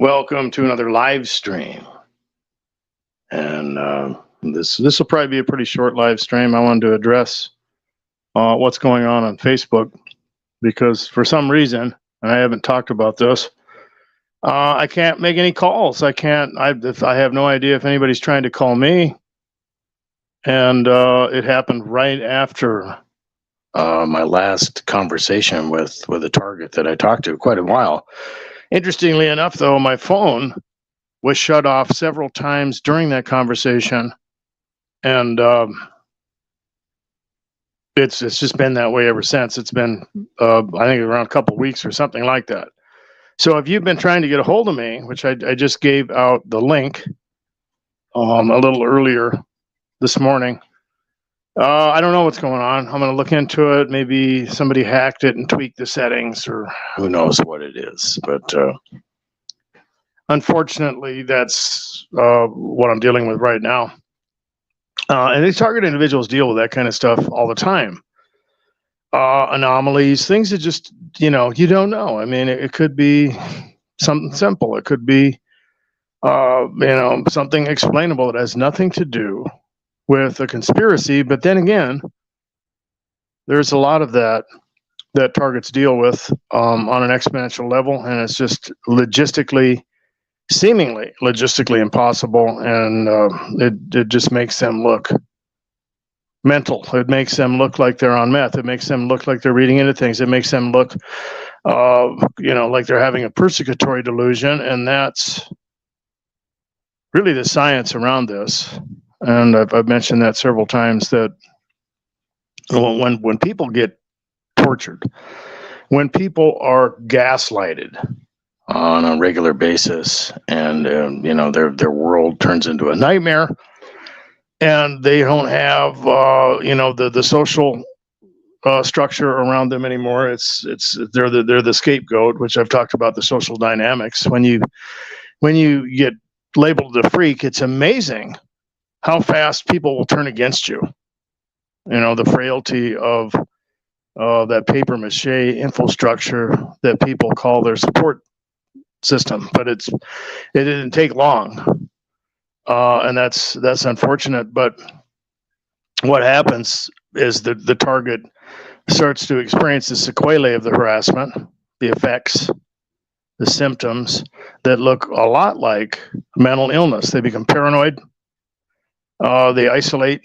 Welcome to another live stream. And this will probably be a pretty short live stream. I wanted to address what's going on Facebook because for some reason, and I haven't talked about this, I can't make any calls. I have no idea if anybody's trying to call me. And it happened right after my last conversation with a target that I talked to quite a while. Interestingly enough, though, my phone was shut off several times during that conversation, and it's just been that way ever since. It's been I think around a couple of weeks or something like that. So if you've been trying to get a hold of me, which I just gave out the link a little earlier this morning, I don't know what's going on. I'm going to look into it. Maybe somebody hacked it and tweaked the settings, or who knows what it is. But unfortunately, that's what I'm dealing with right now. And these target individuals deal with that kind of stuff all the time. Anomalies, things that just, you don't know. I mean, it could be something simple. It could be, something explainable that has nothing to do with a conspiracy. But then again, there's a lot of that targets deal with on an exponential level, and it's just seemingly logistically impossible, and it just makes them look mental. It makes them look like they're on meth. It makes them look like they're reading into things. It makes them look, like they're having a persecutory delusion, and that's really the science around this. And I've mentioned that several times, that when people get tortured, when people are gaslighted on a regular basis, and their world turns into a nightmare, and they don't have the social structure around them anymore. They're the scapegoat, which I've talked about, the social dynamics. When you get labeled a freak, it's amazing how fast people will turn against you. The frailty of that paper mache infrastructure that people call their support system, but it didn't take long, and that's unfortunate. But what happens is the target starts to experience the sequelae of the harassment, the effects, the symptoms that look a lot like mental illness. They become paranoid. They isolate.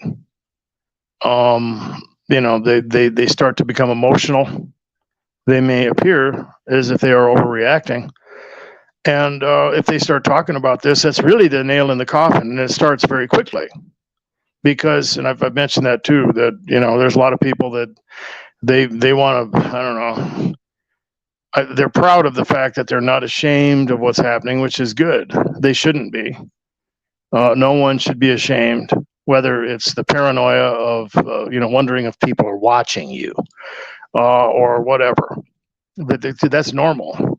They start to become emotional. They may appear as if they are overreacting. And if they start talking about this, that's really the nail in the coffin, and it starts very quickly. Because, and I've mentioned that too, that there's a lot of people that they want to, I don't know, they're proud of the fact that they're not ashamed of what's happening, which is good. They shouldn't be. No one should be ashamed, whether it's the paranoia of wondering if people are watching you, or whatever. But that's normal.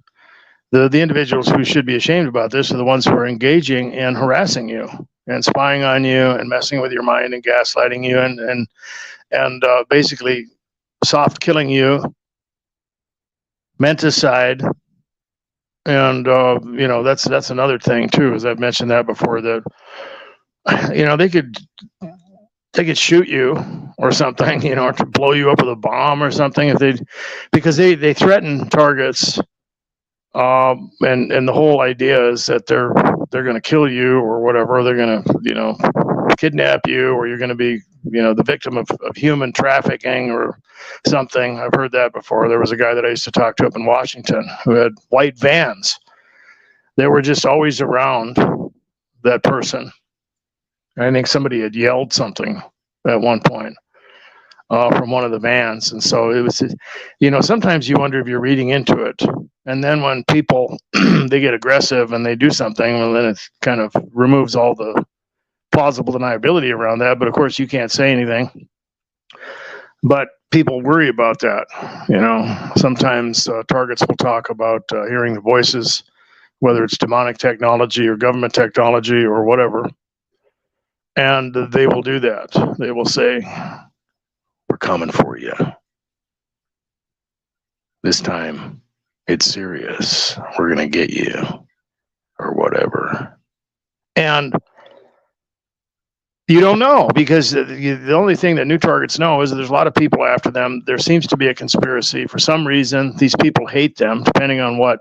The individuals who should be ashamed about this are the ones who are engaging in harassing you and spying on you and messing with your mind and gaslighting you and basically soft killing you, menticide. And that's another thing too, as I've mentioned that before, that they could shoot you or something, or to blow you up with a bomb or something, because they threaten targets. And the whole idea is that they're going to kill you or whatever. They're going to, kidnap you, or you're going to be, the victim of human trafficking or something. I've heard that before. There was a guy that I used to talk to up in Washington who had white vans. They were just always around that person. I think somebody had yelled something at one point from one of the vans. And so it was, sometimes you wonder if you're reading into it. And then when people, they get aggressive and they do something, well, then it kind of removes all the plausible deniability around that. But of course, you can't say anything. But people worry about that. Sometimes targets will talk about hearing the voices, whether it's demonic technology or government technology or whatever. And they will do that. They will say, "We're coming for you. This time, it's serious. We're going to get you." or whatever. And you don't know, because the only thing that new targets know is that there's a lot of people after them. There seems to be a conspiracy. For some reason, these people hate them, depending on what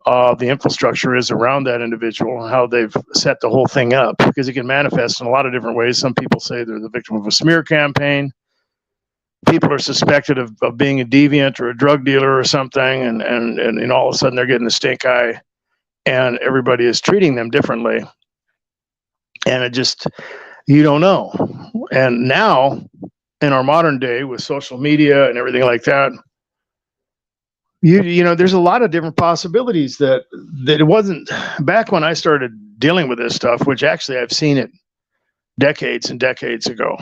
the infrastructure is around that individual and how they've set the whole thing up, because it can manifest in a lot of different ways. Some people say they're the victim of a smear campaign. People are suspected of being a deviant or a drug dealer or something, and all of a sudden they're getting the stink eye, and everybody is treating them differently. And it just, you don't know. And now, in our modern day with social media and everything like that, you know, there's a lot of different possibilities that it wasn't back when I started dealing with this stuff, which actually I've seen it decades and decades ago.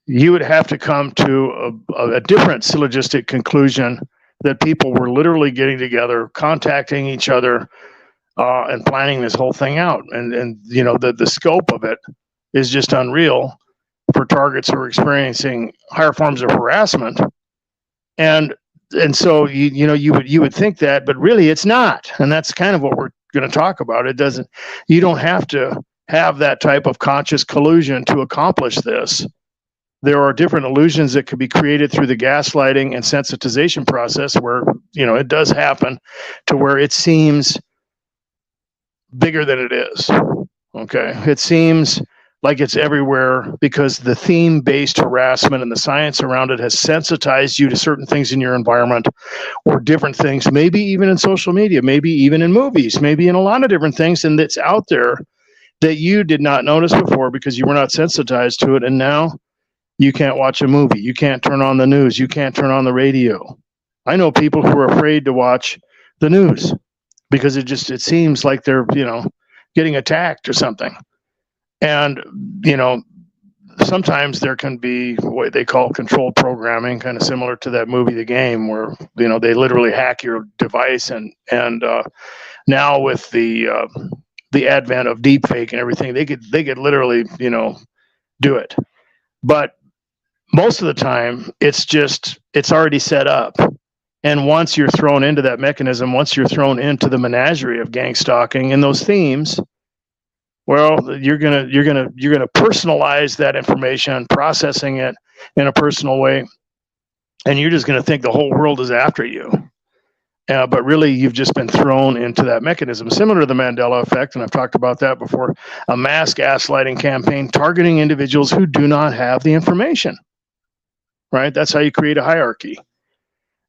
You would have to come to a different syllogistic conclusion that people were literally getting together, contacting each other, and planning this whole thing out. And you know, the scope of it is just unreal for targets who are experiencing higher forms of harassment. And so you would think that, but really it's not. And that's kind of what we're going to talk about. You don't have to have that type of conscious collusion to accomplish this. There are different illusions that could be created through the gaslighting and sensitization process, where, you know, it does happen to where it seems bigger than it is. Okay. It seems like it's everywhere because the theme-based harassment and the science around it has sensitized you to certain things in your environment, or different things, maybe even in social media, maybe even in movies, maybe in a lot of different things, and that's out there that you did not notice before because you were not sensitized to it. And now you can't watch a movie. You can't turn on the news. You can't turn on the radio. I know people who are afraid to watch the news because it seems like they're, you know, getting attacked or something. And, you know, sometimes there can be what they call controlled programming, kind of similar to that movie, The Game, where, you know, they literally hack your device. And now with the advent of deepfake and everything, they could literally, you know, do it. But most of the time, it's already set up. And once you're thrown into that mechanism, once you're thrown into the menagerie of gang stalking and those themes, well, you're gonna personalize that information, processing it in a personal way, and you're just gonna think the whole world is after you. But really, you've just been thrown into that mechanism, similar to the Mandela effect, and I've talked about that before. A mass gaslighting campaign targeting individuals who do not have the information. Right? That's how you create a hierarchy.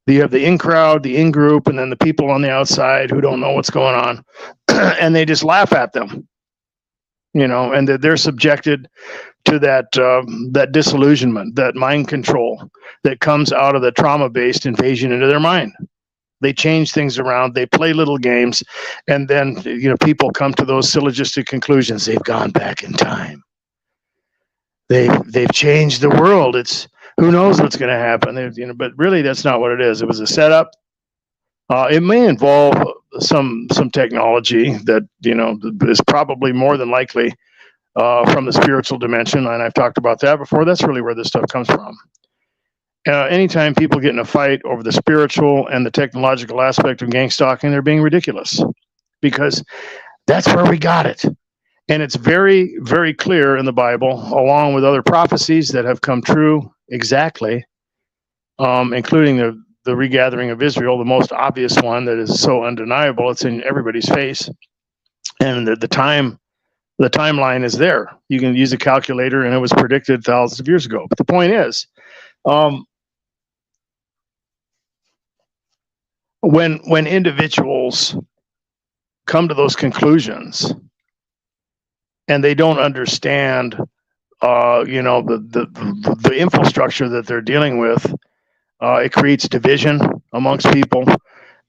You have the in crowd, the in group, and then the people on the outside who don't know what's going on, and they just laugh at them. You know, and they're subjected to that disillusionment, that mind control that comes out of the trauma-based invasion into their mind. They change things around, they play little games, and then, you know, people come to those syllogistic conclusions. They've gone back in time. They've changed the world. It's who knows what's going to happen. You know, but really, that's not what it is. It was a setup. It may involve some technology that, you know, is probably more than likely from the spiritual dimension, and I've talked about that before. That's really where this stuff comes from. Anytime people get in a fight over the spiritual and the technological aspect of gang stalking, they're being ridiculous, because that's where we got it. And it's very, very clear in the Bible, along with other prophecies that have come true exactly, including the regathering of Israel, the most obvious one that is so undeniable. It's in everybody's face. And the timeline is there. You can use a calculator, and it was predicted thousands of years ago. But the point is, when individuals come to those conclusions and they don't understand, you know, the infrastructure that they're dealing with, it creates division amongst people,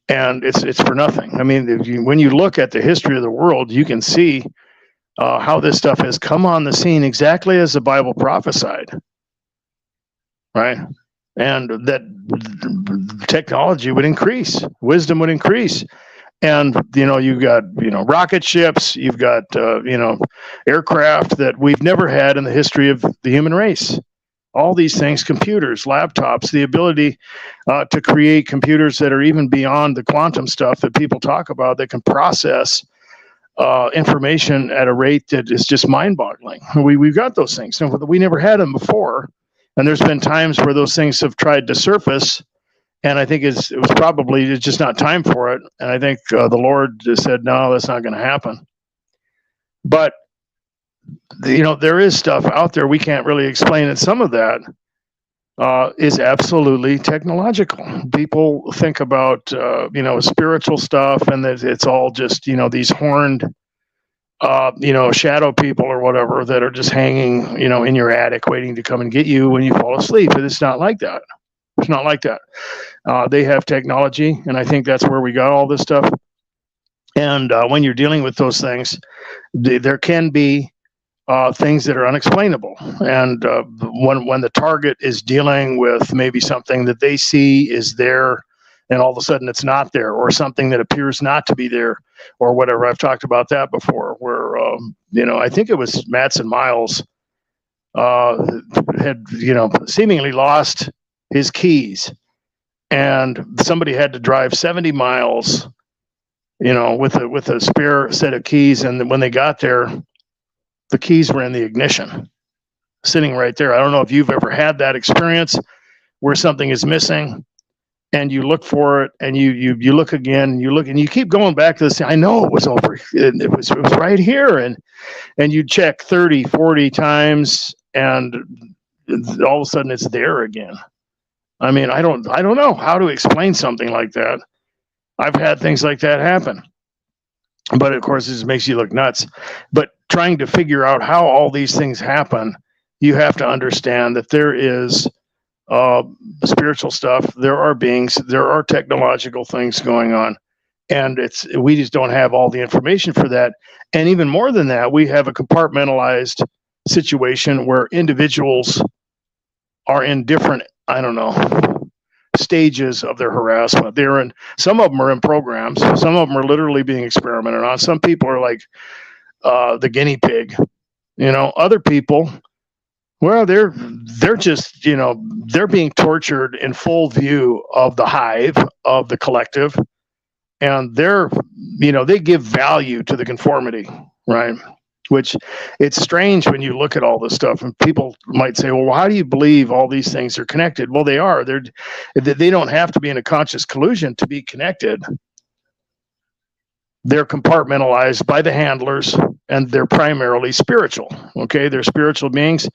and it's for nothing. I mean, when you look at the history of the world, you can see how this stuff has come on the scene exactly as the Bible prophesied, right? And that technology would increase, wisdom would increase. And, you know, you've got, you know, rocket ships, you've got, you know, aircraft that we've never had in the history of the human race. all these things, computers, laptops, the ability to create computers that are even beyond the quantum stuff that people talk about, that can process information at a rate that is just mind-boggling. We've got those things. We never had them before, and there's been times where those things have tried to surface, and I think it was probably just not time for it. And I think the Lord just said, no, that's not going to happen. But there is stuff out there we can't really explain, and some of that is absolutely technological. People think about spiritual stuff, and that it's all just these horned shadow people or whatever that are just hanging in your attic waiting to come and get you when you fall asleep. And it's not like that. It's not like that. They have technology, and I think that's where we got all this stuff. And when you're dealing with those things, there can be things that are unexplainable. And when the target is dealing with maybe something that they see is there, and all of a sudden it's not there, or something that appears not to be there, or whatever. I've talked about that before, where I think it was Madsen Miles had seemingly lost his keys, and somebody had to drive 70 miles with a spare set of keys, and when they got there, the keys were in the ignition, sitting right there. I don't know if you've ever had that experience where something is missing, and you look for it, and you look again, and you look, and you keep going back to this. I know it was over. It was right here, and you check 30, 40 times, and all of a sudden it's there again. I mean, I don't know how to explain something like that. I've had things like that happen, but of course, it just makes you look nuts. But trying to figure out how all these things happen, you have to understand that there is spiritual stuff, there are beings, there are technological things going on, and we just don't have all the information for that. And even more than that, we have a compartmentalized situation where individuals are in different, stages of their harassment. Some of them are in programs, some of them are literally being experimented on. Some people are like the guinea pig. Other people, well, they're just they're being tortured in full view of the hive, of the collective, and they give value to the conformity, right? Which, it's strange when you look at all this stuff, and people might say, well, how do you believe all these things are connected? Well, they are. They don't have to be in a conscious collusion to be connected. They're compartmentalized by the handlers, and they're primarily spiritual. Okay, they're spiritual beings,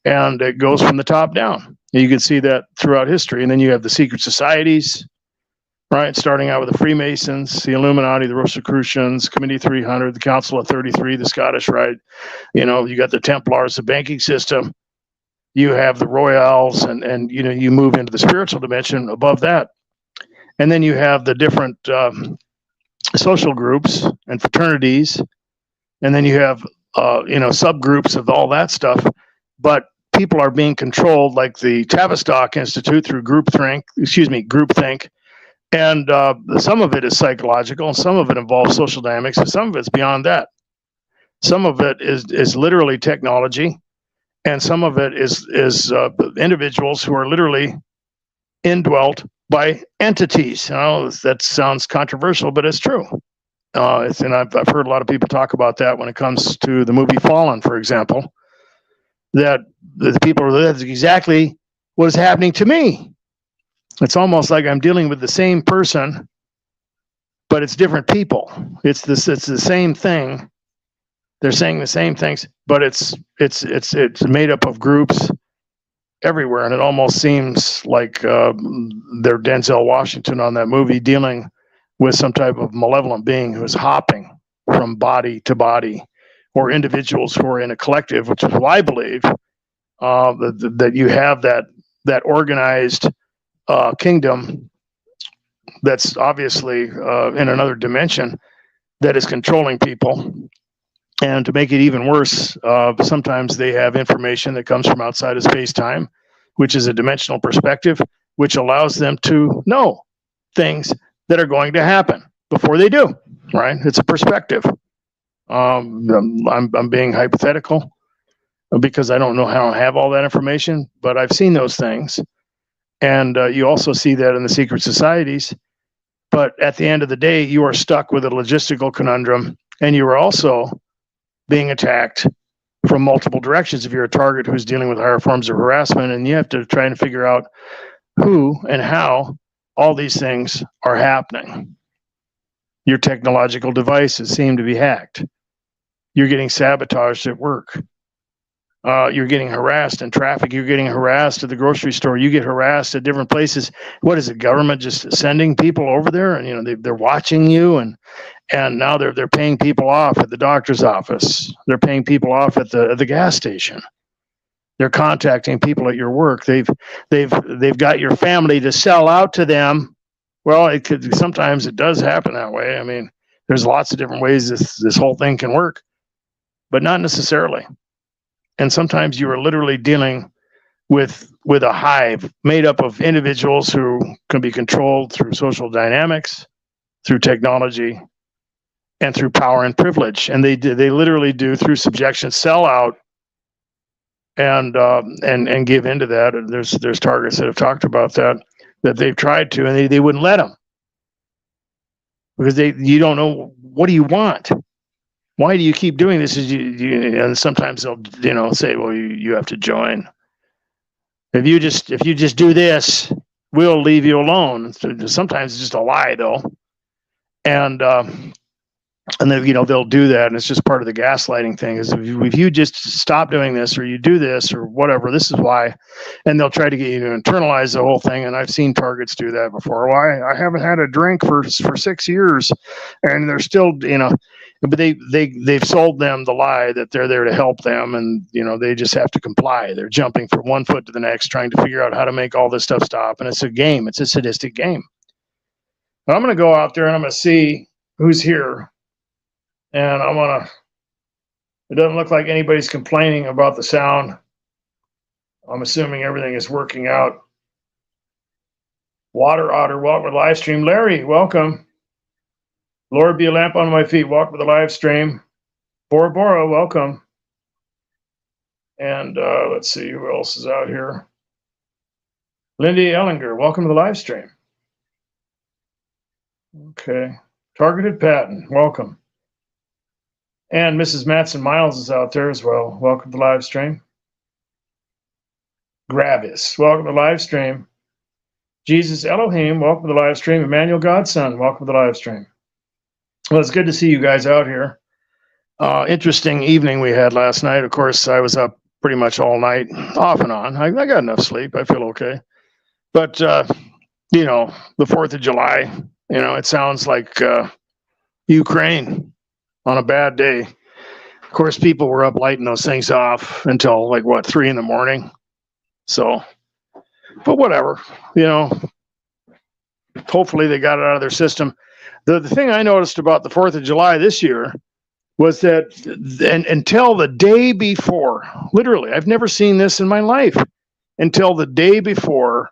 and it goes from the top down. You can see that throughout history. And then you have the secret societies, right? Starting out with the Freemasons, the Illuminati, the Rosicrucians, Committee 300, the Council of 33, the Scottish Rite. You got the Templars, the banking system. You have the Royals, and you move into the spiritual dimension above that. And then you have the different social groups and fraternities, and then you have subgroups of all that stuff. But people are being controlled, like the Tavistock Institute, through groupthink. And some of it is psychological, and some of it involves social dynamics, and some of it's beyond that. Some of it is literally technology, and some of it is individuals who are literally indwelt by entities. That sounds controversial, but it's true. And I've heard a lot of people talk about that when it comes to the movie Fallen, for example. That the people, that's exactly what is happening to me. It's almost like I'm dealing with the same person, but it's different people. It's the same thing. They're saying the same things, but it's made up of groups everywhere, and it almost seems like they're Denzel Washington on that movie, dealing with some type of malevolent being who is hopping from body to body, or individuals who are in a collective, which is why I believe that you have that organized kingdom that's obviously in another dimension that is controlling people. And to make it even worse, sometimes they have information that comes from outside of space-time, which is a dimensional perspective, which allows them to know things that are going to happen before they do, right? It's a perspective. I'm being hypothetical. because I don't know how I have all that information, but I've seen those things. And you also see that in the secret societies. But at the end of the day, you are stuck with a logistical conundrum, and you are also being attacked from multiple directions if you're a target who's dealing with higher forms of harassment, and you have to try and figure out who and how all these things are happening. Your technological devices seem to be hacked. You're getting sabotaged at work. You're getting harassed in traffic. You're getting harassed at the grocery store. You get harassed at different places. What is the government just sending people over there, and they're watching you, and now they're paying people off at the doctor's office. They're paying people off at the gas station. They're contacting people at your work. They've got your family to sell out to them. Well, sometimes it does happen that way. I mean, there's lots of different ways this whole thing can work, but not necessarily. And sometimes you are literally dealing with a hive made up of individuals who can be controlled through social dynamics, through technology, and through power and privilege. And they literally do, through subjection, sell out and give into that. And there's targets that have talked about that they've tried to, and they wouldn't let them, because you don't know, what do you want? Why do you keep doing this? And sometimes they'll say, well, you have to join. If you just do this, we'll leave you alone. Sometimes it's just a lie, though, and then they'll do that, and it's just part of the gaslighting thing. Is if you just stop doing this, or you do this, or whatever, this is why, and they'll try to get you to internalize the whole thing. And I've seen targets do that before. Well, I haven't had a drink for 6 years, and they're still, but they've sold them the lie that they're there to help them, and they just have to comply. They're jumping from one foot to the next, trying to figure out how to make all this stuff stop. And it's a game. It's a sadistic game. But I'm going to go out there and I'm going to see who's here. And it doesn't look like anybody's complaining about the sound. I'm assuming everything is working out. Water Otter, welcome to the live stream. Larry, welcome. Lord, be a lamp on my feet, welcome to the live stream. Bora Bora, welcome. And let's see who else is out here. Lindy Ellinger, welcome to the live stream. Okay. Targeted Patton, welcome. And Mrs. Matson Miles is out there as well. Welcome to the live stream. Gravis, welcome to the live stream. Jesus Elohim, welcome to the live stream. Emmanuel Godson, welcome to the live stream. Well, it's good to see you guys out here. Interesting evening we had last night. Of course, I was up pretty much all night, off and on. I got enough sleep. I feel okay. But, the 4th of July, it sounds like Ukraine on a bad day. Of course, people were up lighting those things off until 3 in the morning. So, but whatever, hopefully they got it out of their system. The thing I noticed about the 4th of July this year was that, and until the day before, literally, I've never seen this in my life, until the day before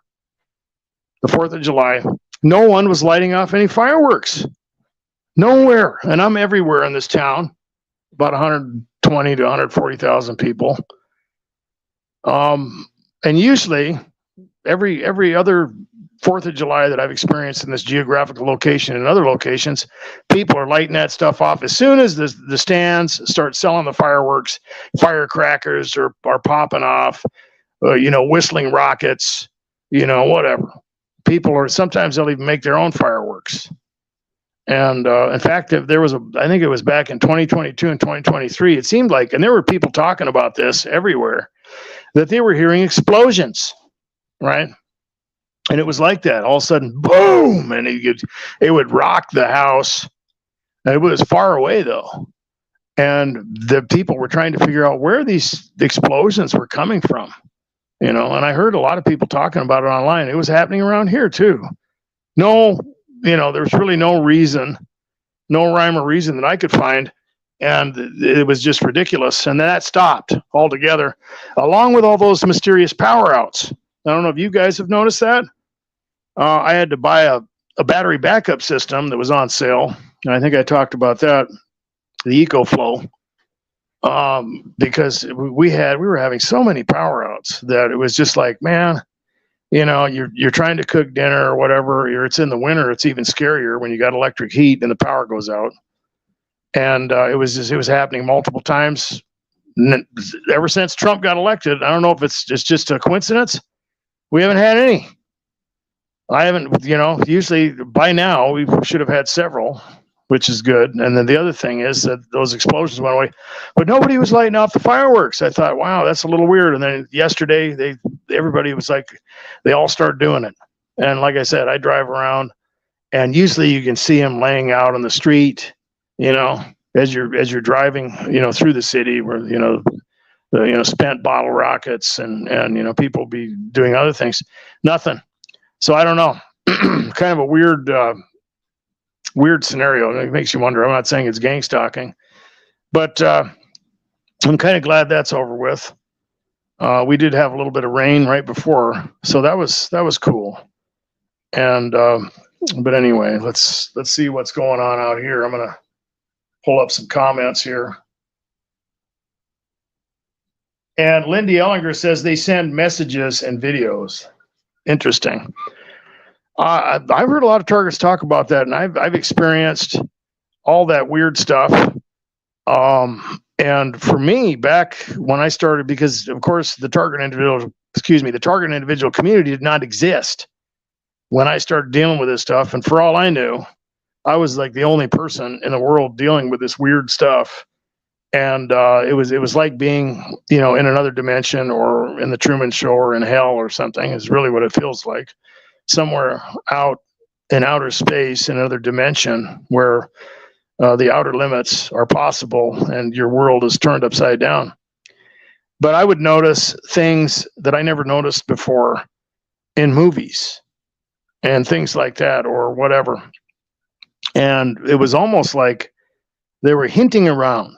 the 4th of July, no one was lighting off any fireworks. Nowhere. And I'm everywhere in this town, about 120 to 140,000 people. And usually every other 4th of July that I've experienced in this geographical location and other locations, people are lighting that stuff off. As soon as the stands start selling the fireworks, firecrackers are popping off, whistling rockets, whatever. People are, sometimes they'll even make their own fireworks. And in fact, if there was I think it was back in 2022 and 2023, it seemed like, and there were people talking about this everywhere, that they were hearing explosions, right? And it was like that. All of a sudden, boom, and it would rock the house. And it was far away, though. And the people were trying to figure out where these explosions were coming from, and I heard a lot of people talking about it online. It was happening around here, too. No, there's really no reason, no rhyme or reason that I could find. And it was just ridiculous. And that stopped altogether, along with all those mysterious power outs. I don't know if you guys have noticed that. I had to buy a battery backup system that was on sale. And I think I talked about that, the EcoFlow. because we were having so many power outs that it was just like, man, you're trying to cook dinner or whatever, or it's in the winter, it's even scarier when you got electric heat and the power goes out. And it was happening multiple times ever since Trump got elected. I don't know if it's just a coincidence. We haven't had any. I haven't, usually by now we should have had several, which is good. And then the other thing is that those explosions went away, but nobody was lighting off the fireworks. I thought, wow, that's a little weird. And then yesterday, everybody was like, they all started doing it. And like I said, I drive around, and usually you can see them laying out on the street, as you're driving, through the city, where the spent bottle rockets and people be doing other things. Nothing. So I don't know. Kind of a weird scenario. It makes you wonder. I'm not saying it's gang stalking, but I'm kind of glad that's over with. We did have a little bit of rain right before, so that was cool. And but anyway, let's see what's going on out here. I'm gonna pull up some comments here. And Lindy Ellinger says they send messages and videos. Interesting. I've heard a lot of targets talk about that, and I've experienced all that weird stuff. And for me, back when I started, because of course the target individual community did not exist when I started dealing with this stuff. And for all I knew, I was like the only person in the world dealing with this weird stuff. And it was like being, in another dimension, or in the Truman Show, or in hell or something, is really what it feels like. Somewhere out in outer space, in another dimension, where the outer limits are possible and your world is turned upside down. But I would notice things that I never noticed before in movies and things like that, or whatever. And it was almost like they were hinting around.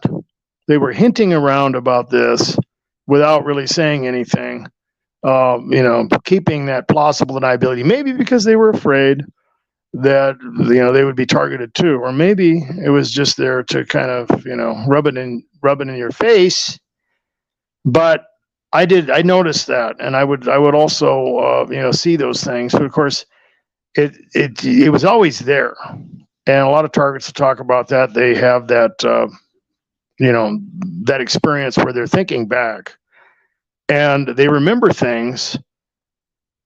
They were hinting around about this without really saying anything, keeping that plausible deniability, maybe because they were afraid that, they would be targeted too, or maybe it was just there to kind of, rub it in your face. But I noticed that, and I would also, see those things. But of course, it was always there. And a lot of targets talk about that. They have that, that experience where they're thinking back and they remember things,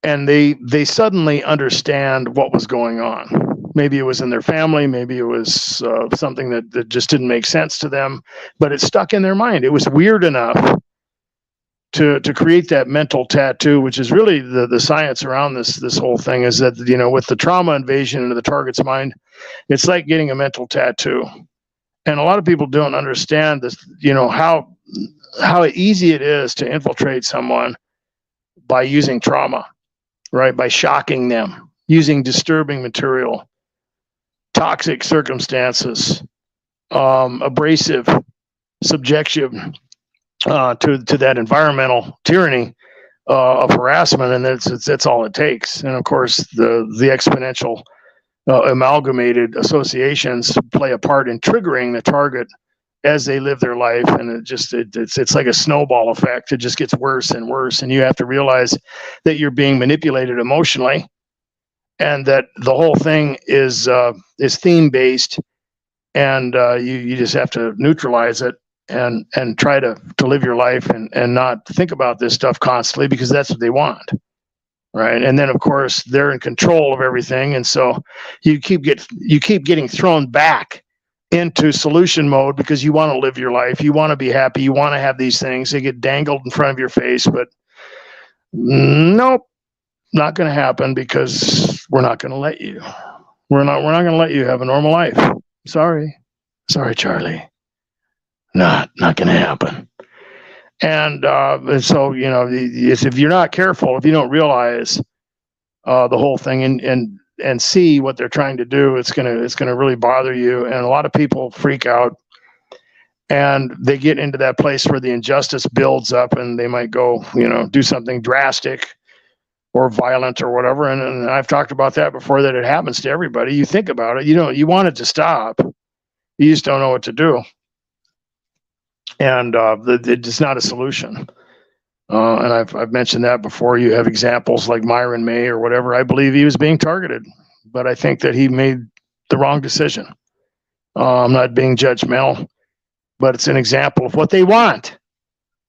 and they suddenly understand what was going on. Maybe it was in their family, maybe it was something that just didn't make sense to them, but it stuck in their mind. It was weird enough to create that mental tattoo, which is really the science around this whole thing, is that, with the trauma invasion into the target's mind, it's like getting a mental tattoo. And a lot of people don't understand this, how easy it is to infiltrate someone by using trauma, right? By shocking them, using disturbing material, toxic circumstances, abrasive subjection to that environmental tyranny of harassment, and that's all it takes. And of course, the exponential amalgamated associations play a part in triggering the target as they live their life, and it's like a snowball effect. It just gets worse and worse, and you have to realize that you're being manipulated emotionally, and that the whole thing is theme based, and you just have to neutralize it and try to live your life and not think about this stuff constantly, because that's what they want. Right. And then of course they're in control of everything. And so you keep getting thrown back into solution mode, because you want to live your life. You want to be happy. You want to have these things. They get dangled in front of your face, but nope, not going to happen, because we're not going to let you. We're not going to let you have a normal life. Sorry, Charlie. Not going to happen. And so, if you're not careful, if you don't realize the whole thing and see what they're trying to do, it's gonna really bother you. And a lot of people freak out, and they get into that place where the injustice builds up, and they might go, do something drastic or violent or whatever. And I've talked about that before, that it happens to everybody. You think about it, you want it to stop. You just don't know what to do. and it's not a solution. And I've mentioned that before. You have examples like Myron May or whatever. I believe he was being targeted, but I think that he made the wrong decision. I'm not being judgmental, but it's an example of what they want.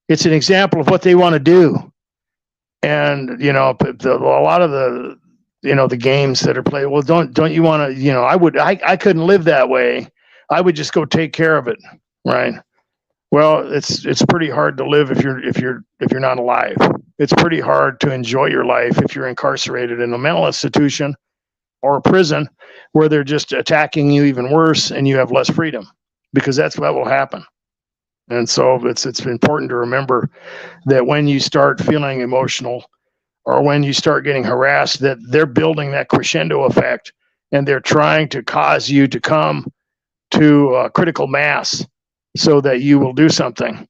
It's an example of what they want to do. And, a lot of the games that are played, well, don't you want to, I couldn't live that way. I would just go take care of it. Right. Well, it's pretty hard to live if you're not alive. It's pretty hard to enjoy your life if you're incarcerated in a mental institution or a prison where they're just attacking you even worse and you have less freedom, because that's what will happen. And so it's important to remember that when you start feeling emotional or when you start getting harassed, that they're building that crescendo effect and they're trying to cause you to come to a critical mass so that you will do something,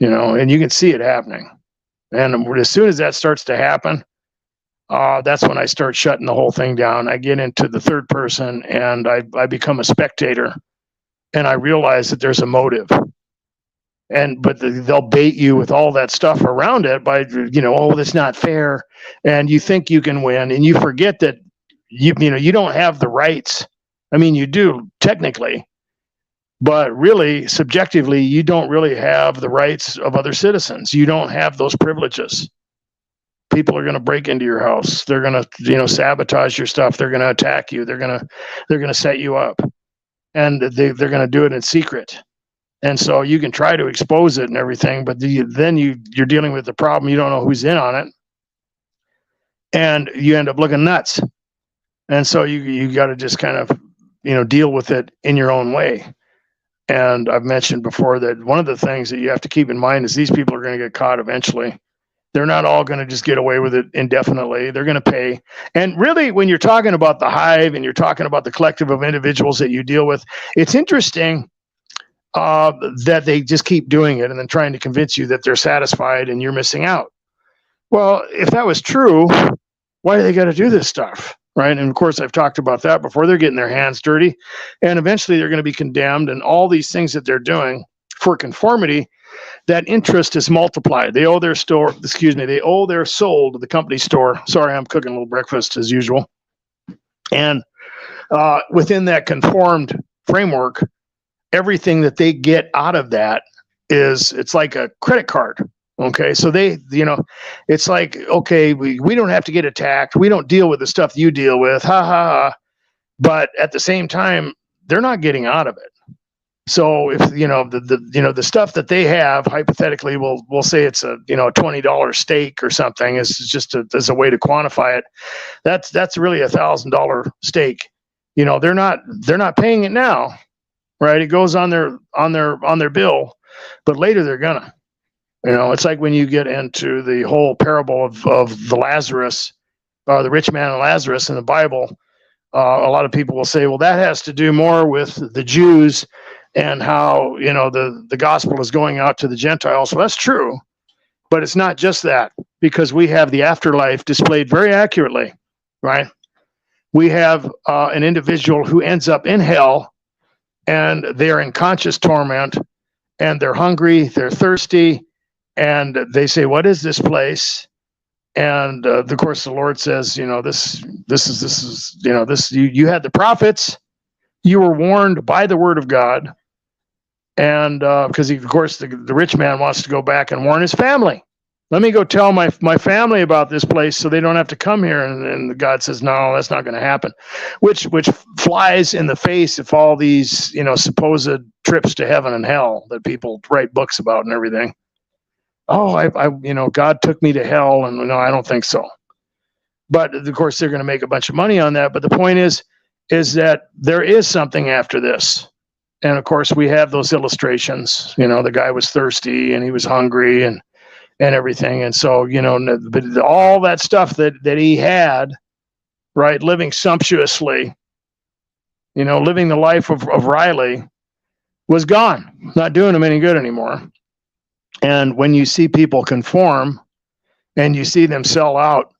and you can see it happening. And as soon as that starts to happen, that's when I start shutting the whole thing down. I get into the third person and I become a spectator, and I realize that there's a motive. But they'll bait you with all that stuff around it by, oh, that's not fair. And you think you can win, and you forget that you don't have the rights. I mean, you do technically, but really, subjectively, you don't really have the rights of other citizens. You don't have those privileges. People are going to break into your house. They're going to, sabotage your stuff. They're going to attack you. They're going to set you up, and they're going to do it in secret. And so you can try to expose it and everything, but then you're dealing with the problem. You don't know who's in on it, and you end up looking nuts. And so you got to just kind of, deal with it in your own way. And I've mentioned before that one of the things that you have to keep in mind is these people are going to get caught eventually. They're not all going to just get away with it indefinitely. They're going to pay. And really, when you're talking about the hive and you're talking about the collective of individuals that you deal with, it's interesting that they just keep doing it and then trying to convince you that they're satisfied and you're missing out. Well, if that was true, why do they got to do this stuff? Right. And of course, I've talked about that before. They're getting their hands dirty, and eventually they're going to be condemned. And all these things that they're doing for conformity, that interest is multiplied. They owe their soul to the company store. Sorry, I'm cooking a little breakfast as usual. And within that conformed framework, everything that they get out of that it's like a credit card. Okay, so they, it's like, okay, we don't have to get attacked. We don't deal with the stuff you deal with. Ha ha ha. But at the same time, they're not getting out of it. So if the stuff that they have, hypothetically, we'll say it's a $20 steak or something, is just as a way to quantify it. That's really $1,000 steak. They're not paying it now, right? It goes on their bill, but later they're gonna. It's like when you get into the whole parable of the Lazarus, the rich man and Lazarus in the Bible. A lot of people will say, well, that has to do more with the Jews and how, the gospel is going out to the Gentiles. Well, that's true, but it's not just that, because we have the afterlife displayed very accurately, right? We have an individual who ends up in hell, and they're in conscious torment, and they're hungry, they're thirsty, and they say, what is this place? And of course, the Lord says, you had the prophets, you were warned by the word of God. And because of course, the rich man wants to go back and warn his family. Let me go tell my family about this place so they don't have to come here. And God says, no, that's not going to happen, which flies in the face of all these, supposed trips to heaven and hell that people write books about and everything. Oh, God took me to hell, and no, I don't think so. But of course, they're going to make a bunch of money on that. But the point is that there is something after this. And of course, we have those illustrations. The guy was thirsty and he was hungry and everything. And so, but all that stuff that he had, right, living sumptuously, living the life of Riley, was gone, not doing him any good anymore. And when you see people conform and you see them sell out,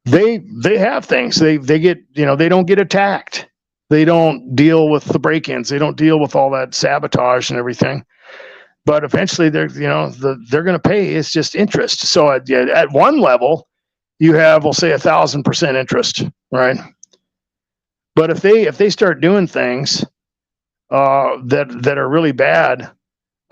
they have things. They get, they don't get attacked. They don't deal with the break-ins. They don't deal with all that sabotage and everything. but eventually they're going to pay. It's just interest. So at one level, you have, we'll say, 1,000% interest, right? But if they start doing things that are really bad,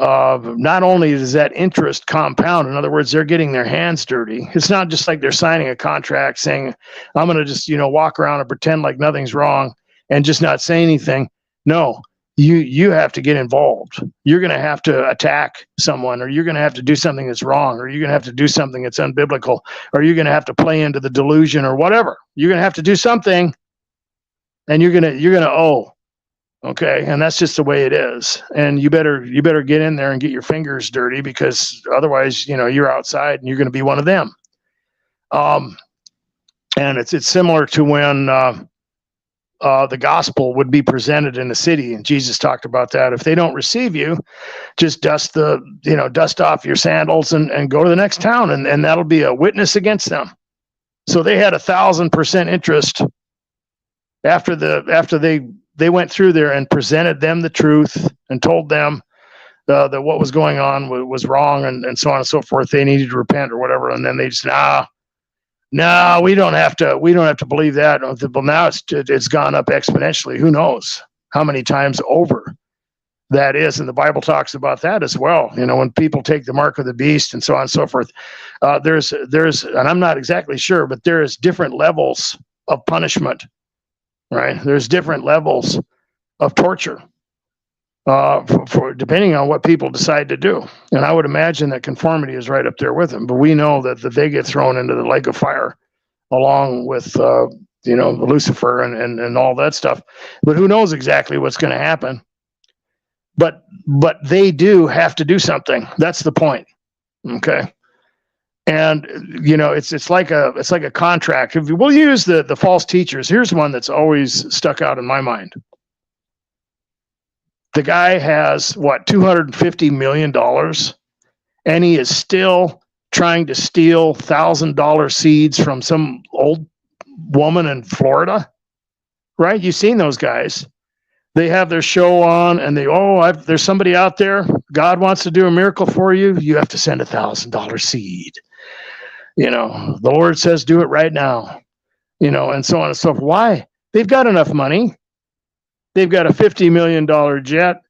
not only does that interest compound, in other words, they're getting their hands dirty. It's not just like they're signing a contract saying, I'm going to just, walk around and pretend like nothing's wrong and just not say anything. No, you have to get involved. You're going to have to attack someone, or you're going to have to do something that's wrong, or you're going to have to do something that's unbiblical, or you're going to have to play into the delusion or whatever. You're going to have to do something, and you're going to owe. Okay, and that's just the way it is. And you better get in there and get your fingers dirty, because otherwise, you're outside and you're going to be one of them. And it's similar to when the gospel would be presented in the city, and Jesus talked about that. If they don't receive you, just dust off your sandals and go to the next town, and that'll be a witness against them. So they had 1,000% interest after they went through there and presented them the truth and told them that what was going on was wrong, and so on and so forth. They needed to repent or whatever, and then they just no, we don't have to believe that. Well, now it's gone up exponentially. Who knows how many times over that is? And the Bible talks about that as well. When people take the mark of the beast and so on and so forth, there's, and I'm not exactly sure, but there is different levels of punishment. Right? There's different levels of torture for depending on what people decide to do. And I would imagine that conformity is right up there with them. But we know that they get thrown into the lake of fire along with Lucifer and all that stuff. But who knows exactly what's going to happen? But they do have to do something. That's the point. Okay. And it's like a contract. If we'll use the false teachers, here's one that's always stuck out in my mind. The guy has $250 million, and he is still trying to steal $1,000 seeds from some old woman in Florida, right? You've seen those guys. They have their show on, and there's somebody out there. God wants to do a miracle for you. You have to send $1,000 seed. The Lord says, do it right now, and so on and so forth. Why? They've got enough money. They've got a $50 million jet.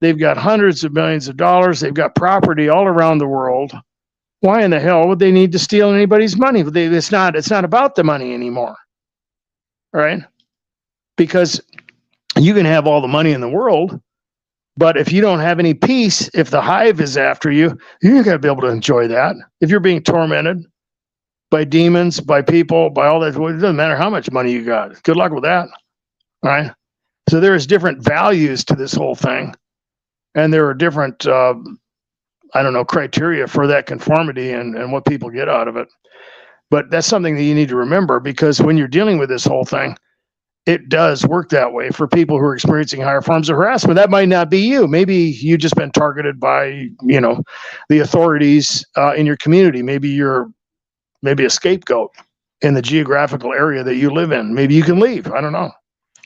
They've got hundreds of millions of dollars. They've got property all around the world. Why in the hell would they need to steal anybody's money? It's not about the money anymore, right? Because you can have all the money in the world, but if you don't have any peace, if the hive is after you, you're not going to be able to enjoy that. If you're being tormented by demons, by people, by all that, it doesn't matter how much money you got. Good luck with that, right? So there is different values to this whole thing, and there are different, criteria for that conformity and what people get out of it. But that's something that you need to remember, because when you're dealing with this whole thing, it does work that way for people who are experiencing higher forms of harassment. That might not be you. Maybe you've just been targeted by, the authorities in your community. Maybe you're a scapegoat in the geographical area that you live in. Maybe you can leave. I don't know.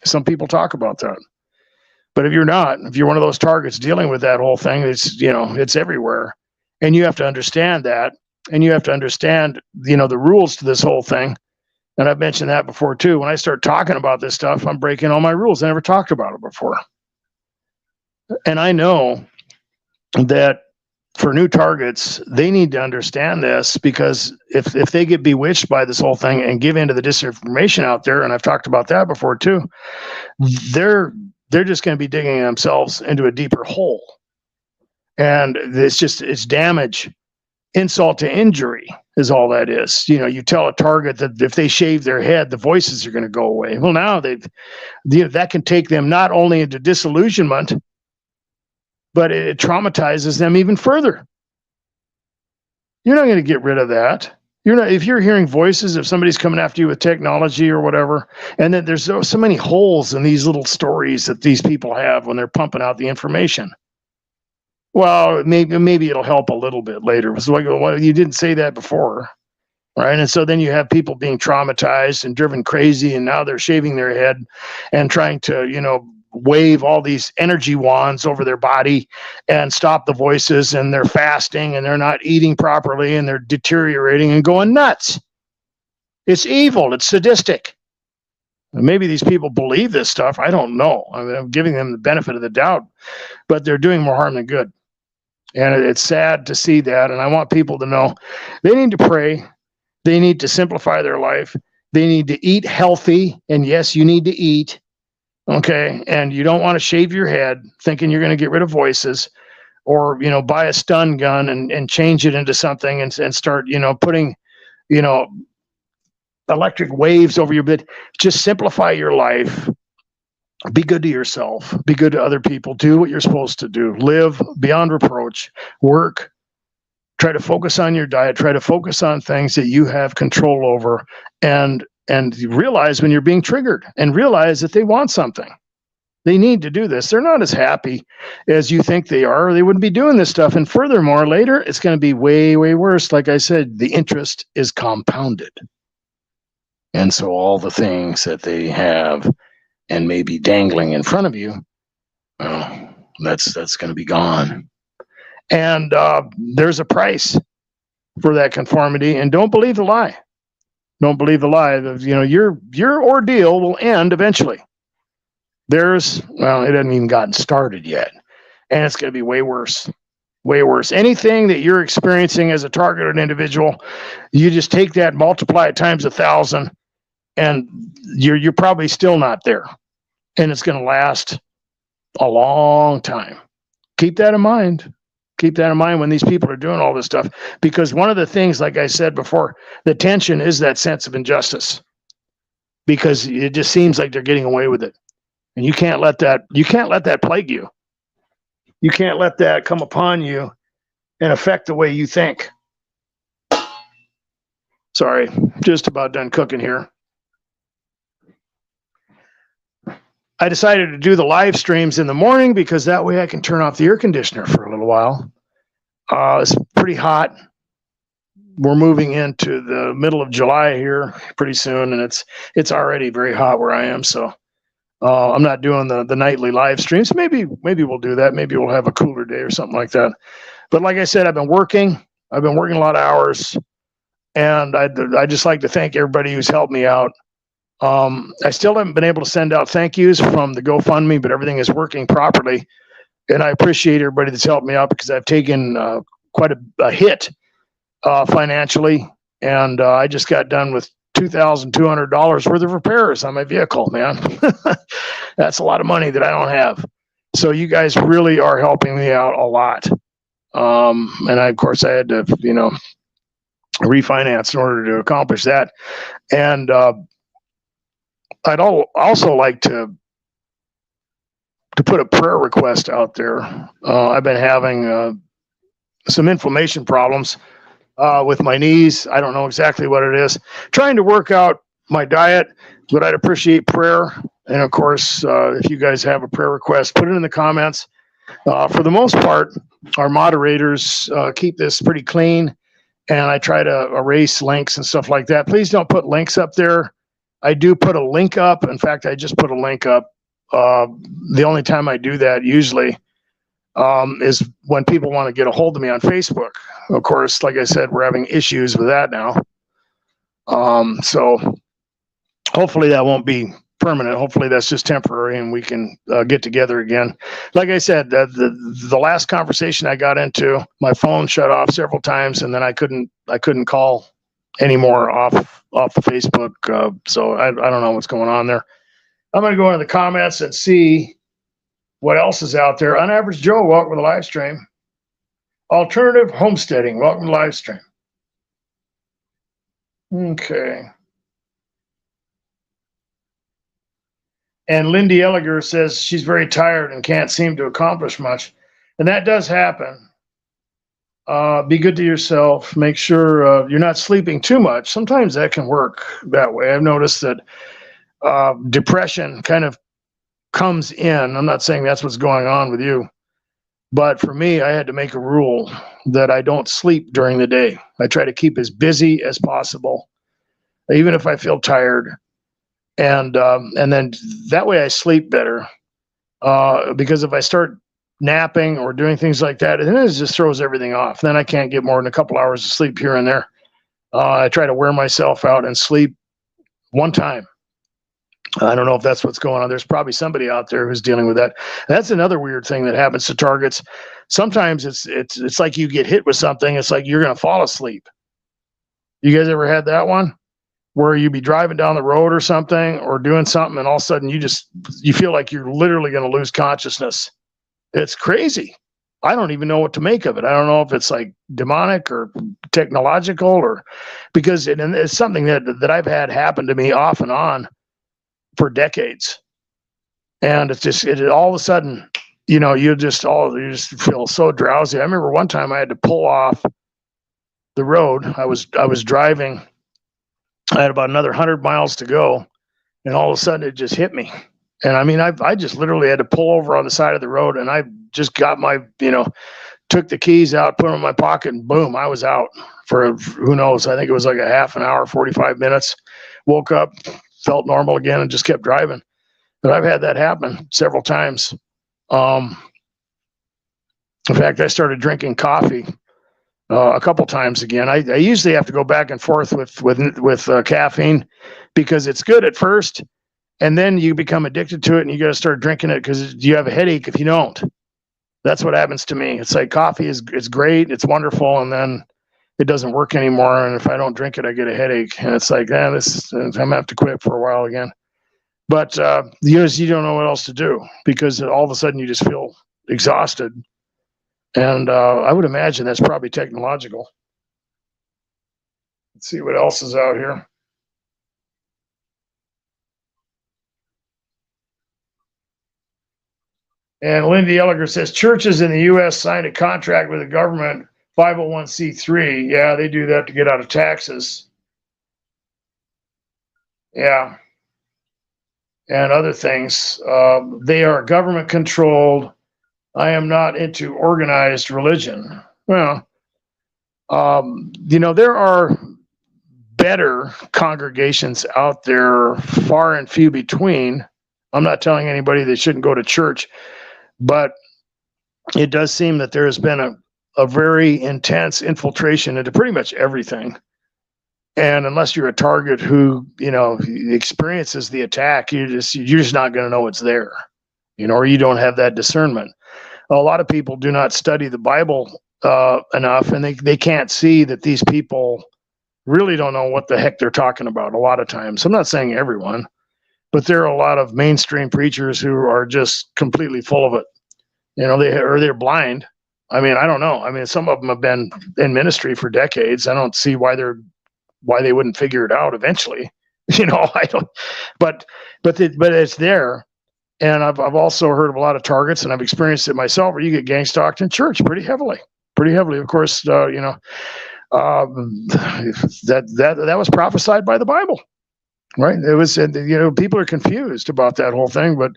Some people talk about that. But if you're not, if you're one of those targets dealing with that whole thing, it's everywhere. And you have to understand that. And you have to understand, the rules to this whole thing. And I've mentioned that before too. When I start talking about this stuff, I'm breaking all my rules. I never talked about it before. And I know that for new targets, they need to understand this, because if they get bewitched by this whole thing and give into the disinformation out there, and I've talked about that before too, they're just going to be digging themselves into a deeper hole. And it's damage. Insult to injury is all that is. You tell a target that if they shave their head, the voices are going to go away. Well, now that can take them not only into disillusionment, but it traumatizes them even further. You're not going to get rid of that. If you're hearing voices, if somebody's coming after you with technology or whatever, and then there's so many holes in these little stories that these people have when they're pumping out the information. Well, maybe it'll help a little bit later. So I go, well, you didn't say that before, right? And so then you have people being traumatized and driven crazy, and now they're shaving their head and trying to, wave all these energy wands over their body and stop the voices, and they're fasting and they're not eating properly and they're deteriorating and going nuts. It's evil. It's sadistic. Maybe these people believe this stuff. I don't know. I mean, I'm giving them the benefit of the doubt, but they're doing more harm than good. And it's sad to see that. And I want people to know they need to pray. They need to simplify their life. They need to eat healthy. And yes, you need to eat. Okay. And you don't want to shave your head thinking you're going to get rid of voices, or, buy a stun gun and change it into something and start, putting, electric waves over your bed. Just simplify your life. Be good to yourself. Be good to other people. Do what you're supposed to do. Live beyond reproach. Work. Try to focus on your diet. Try to focus on things that you have control over, and realize when you're being triggered, and realize that they want something. They need to do this. They're not as happy as you think they are, or they wouldn't be doing this stuff. And furthermore, later, it's going to be way, way worse. Like I said, the interest is compounded. And so all the things that they have and maybe dangling in front of you, well, that's going to be gone. And there's a price for that conformity. And don't believe the lie. Don't believe the lie. Your ordeal will end eventually. It hasn't even gotten started yet. And it's going to be way worse. Way worse. Anything that you're experiencing as a targeted individual, you just take that, multiply it times 1,000, and you're probably still not there. And it's going to last a long time. Keep that in mind. Keep that in mind when these people are doing all this stuff. Because one of the things, like I said before, the tension is that sense of injustice. Because it just seems like they're getting away with it. And you can't let that plague you. You can't let that come upon you and affect the way you think. Sorry, just about done cooking here. I decided to do the live streams in the morning because that way I can turn off the air conditioner for a little while. It's pretty hot. We're moving into the middle of July here pretty soon, and it's already very hot where I am. So I'm not doing the nightly live streams. Maybe we'll do that. Maybe we'll have a cooler day or something like that. But like I said, I've been working a lot of hours, and I just like to thank everybody who's helped me out. I still haven't been able to send out thank yous from the GoFundMe, but everything is working properly. And I appreciate everybody that's helped me out, because I've taken quite a hit financially. And I just got done with $2,200 worth of repairs on my vehicle, man. That's a lot of money that I don't have. So you guys really are helping me out a lot. And of course I had to, refinance in order to accomplish that. And I'd also like to put a prayer request out there. I've been having some inflammation problems with my knees. I don't know exactly what it is. Trying to work out my diet, but I'd appreciate prayer. And of course, if you guys have a prayer request, put it in the comments. For the most part, our moderators keep this pretty clean, and I try to erase links and stuff like that. Please don't put links up there. I do put a link up. In fact, I just put a link up. The only time I do that usually is when people want to get a hold of me on Facebook. Of course, like I said, we're having issues with that now. So hopefully that won't be permanent. Hopefully that's just temporary, and we can get together again. Like I said, the last conversation I got into, my phone shut off several times, and then I couldn't call anymore off the Facebook. So I don't know what's going on there. I'm going to go into the comments and see what else is out there. On Average Joe, welcome to the live stream. Alternative Homesteading, welcome to the live stream. Okay. And Lindy Elliger says she's very tired and can't seem to accomplish much. And that does happen. Be good to yourself. Make sure you're not sleeping too much. Sometimes that can work that way. I've noticed that depression kind of comes in. I'm not saying that's what's going on with you, but for me, I had to make a rule that I don't sleep during the day. I try to keep as busy as possible, even if I feel tired, and then that way I sleep better. because if I start napping or doing things like that, then it just throws everything off. Then I can't get more than a couple hours of sleep here and there. I try to wear myself out and sleep one time. I don't know if that's what's going on. There's probably somebody out there who's dealing with that. That's another weird thing that happens to targets. Sometimes it's like you get hit with something. It's like you're going to fall asleep. You guys ever had that one where you be driving down the road or something or doing something, and all of a sudden you feel like you're literally going to lose consciousness? It's crazy. I don't even know what to make of it. I don't know if it's like demonic or technological, or because it's something that I've had happen to me off and on for decades. And it's just all of a sudden, you just feel so drowsy. I remember one time I had to pull off the road. I was driving. I had about another 100 miles to go, and all of a sudden it just hit me. And I mean, I just literally had to pull over on the side of the road, and I just got took the keys out, put them in my pocket, and boom, I was out for who knows. I think it was like a half an hour, 45 minutes. Woke up, felt normal again, and just kept driving. But I've had that happen several times. In fact, I started drinking coffee a couple times again. I usually have to go back and forth with caffeine because it's good at first, and then you become addicted to it, and you got to start drinking it because you have a headache if you don't. That's what happens to me. It's like coffee is great, it's wonderful, and then it doesn't work anymore. And if I don't drink it, I get a headache, and it's like, I'm gonna have to quit for a while again. But you don't know what else to do because all of a sudden you just feel exhausted. And I would imagine that's probably technological. Let's see what else is out here. And Lindy Elliger says, churches in the U.S. signed a contract with the government, 501c3. Yeah, they do that to get out of taxes. Yeah. And other things. They are government controlled. I am not into organized religion. Well, there are better congregations out there, far and few between. I'm not telling anybody they shouldn't go to church, but it does seem that there has been a very intense infiltration into pretty much everything. And unless you're a target who, experiences the attack, you're just not going to know it's there, or you don't have that discernment. A lot of people do not study the Bible enough, and they can't see that these people really don't know what the heck they're talking about a lot of times. I'm not saying everyone, but there are a lot of mainstream preachers who are just completely full of it. They're blind. I mean, I don't know. I mean, some of them have been in ministry for decades. I don't see why they wouldn't figure it out eventually. I don't. But it's there. And I've also heard of a lot of targets, and I've experienced it myself, where you get gang stalked in church pretty heavily. Of course, that was prophesied by the Bible, right? It was, people are confused about that whole thing, but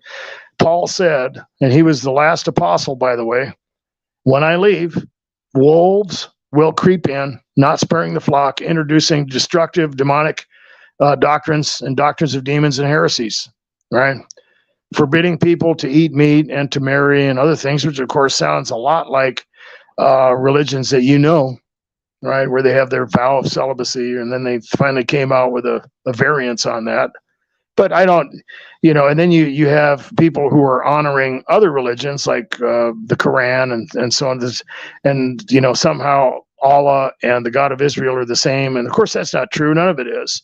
Paul said, and he was the last apostle, by the way, when I leave, wolves will creep in, not sparing the flock, introducing destructive, demonic doctrines and doctrines of demons and heresies, right? Forbidding people to eat meat and to marry and other things, which of course sounds a lot like religions that right, where they have their vow of celibacy, and then they finally came out with a variance on that. But I don't, and then you have people who are honoring other religions like the Quran and so on. And, somehow Allah and the God of Israel are the same. And of course, that's not true. None of it is.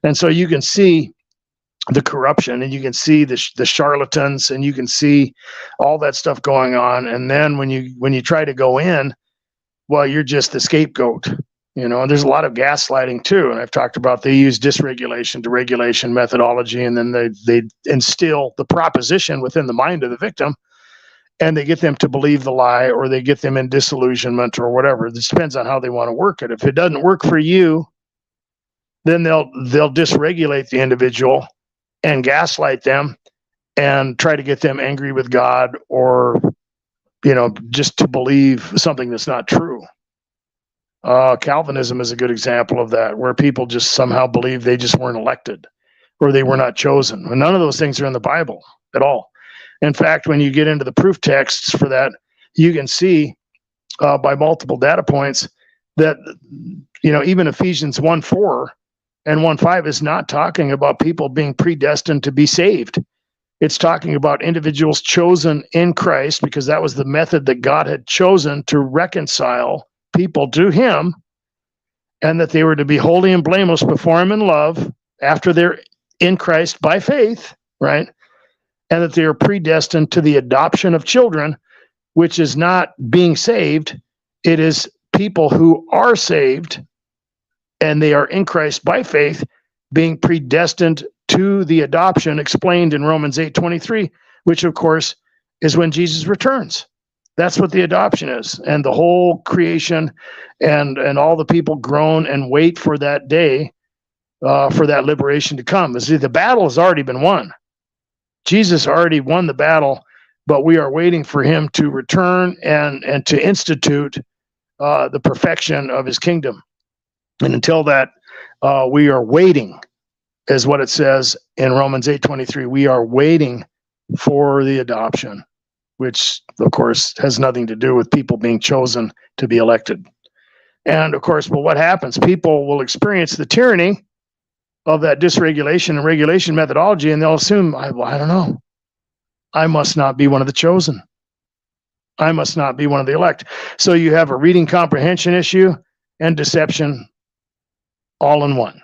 And so you can see the corruption, and you can see the charlatans, and you can see all that stuff going on. And then when you try to go in, well, you're just the scapegoat. And there's a lot of gaslighting too. And I've talked about they use dysregulation to regulation methodology, and then they instill the proposition within the mind of the victim, and they get them to believe the lie, or they get them in disillusionment or whatever. This depends on how they want to work it. If it doesn't work for you, then they'll dysregulate the individual and gaslight them and try to get them angry with God, or just to believe something that's not true. Calvinism is a good example of that, where people just somehow believe they just weren't elected or they were not chosen. And none of those things are in the Bible at all. In fact, when you get into the proof texts for that, you can see by multiple data points that, even Ephesians 1:4 and 1:5 is not talking about people being predestined to be saved. It's talking about individuals chosen in Christ, because that was the method that God had chosen to reconcile people to him, and that they were to be holy and blameless before him in love after they're in Christ by faith, right? And that they are predestined to the adoption of children, which is not being saved. It is people who are saved and they are in Christ by faith, being predestined to the adoption explained in Romans 8:23, which of course is when Jesus returns. That's what the adoption is. And the whole creation and all the people groan and wait for that day, for that liberation to come. See, the battle has already been won. Jesus already won the battle, but we are waiting for him to return and to institute the perfection of his kingdom. And until that, we are waiting, is what it says in Romans 8:23. We are waiting for the adoption, which of course has nothing to do with people being chosen to be elected. And of course, well, what happens? People will experience the tyranny of that dysregulation and regulation methodology, and they'll assume, I don't know, I must not be one of the chosen. I must not be one of the elect. So you have a reading comprehension issue and deception all in one.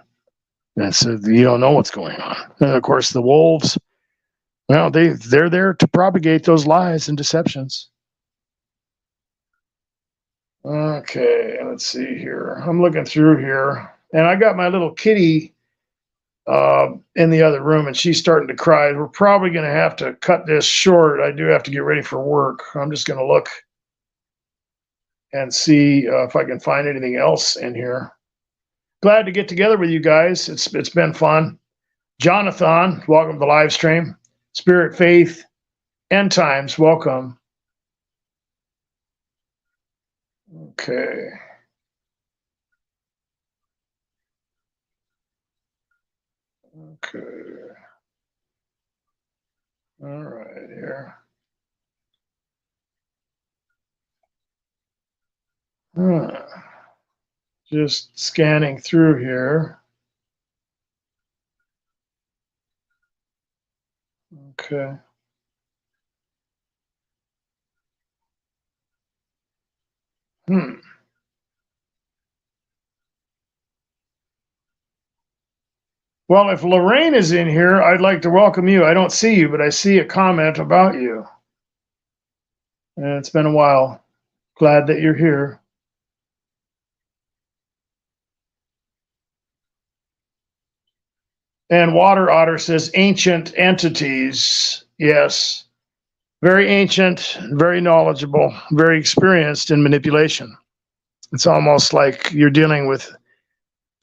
And so you don't know what's going on. And of course, the wolves, well, they're there to propagate those lies and deceptions. Okay, let's see here. I'm looking through here, and I got my little kitty in the other room, and she's starting to cry. We're probably going to have to cut this short. I do have to get ready for work. I'm just going to look and see if I can find anything else in here. Glad to get together with you guys. It's been fun. Jonathan, welcome to the live stream. Spirit, Faith, End Times, welcome. Okay. Okay. All right, here. Just scanning through here. Okay. Well, if Lorraine is in here, I'd like to welcome you. I don't see you, but I see a comment about you. And it's been a while. Glad that you're here. And Water Otter says ancient entities. Yes. Very ancient, very knowledgeable, very experienced in manipulation. It's almost like you're dealing with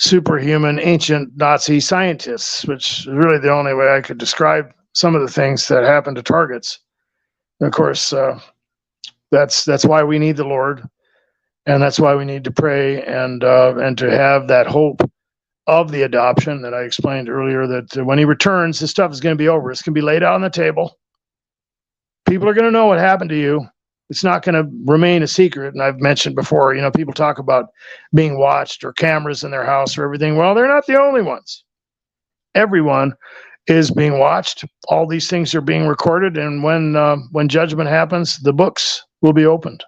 superhuman ancient Nazi scientists, which is really the only way I could describe some of the things that happen to targets. And of course, that's why we need the Lord, and that's why we need to pray and to have that hope of the adoption that I explained earlier, that when he returns, this stuff is going to be over. It's going to be laid out on the table. People are going to know what happened to you. It's not going to remain a secret. And I've mentioned before, people talk about being watched or cameras in their house or everything. Well, they're not the only ones. Everyone is being watched. All these things are being recorded. And when judgment happens, the books will be opened.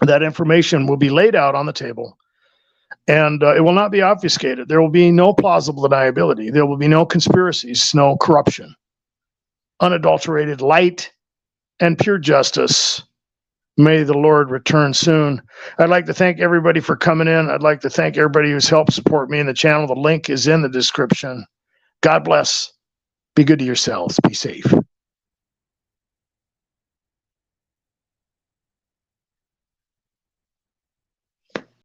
That information will be laid out on the table. And it will not be obfuscated. There will be no plausible deniability. There will be no conspiracies, no corruption. Unadulterated light and pure justice. May the Lord return soon. I'd like to thank everybody for coming in. I'd like to thank everybody who's helped support me in the channel. The link is in the description. God bless. Be good to yourselves. Be safe.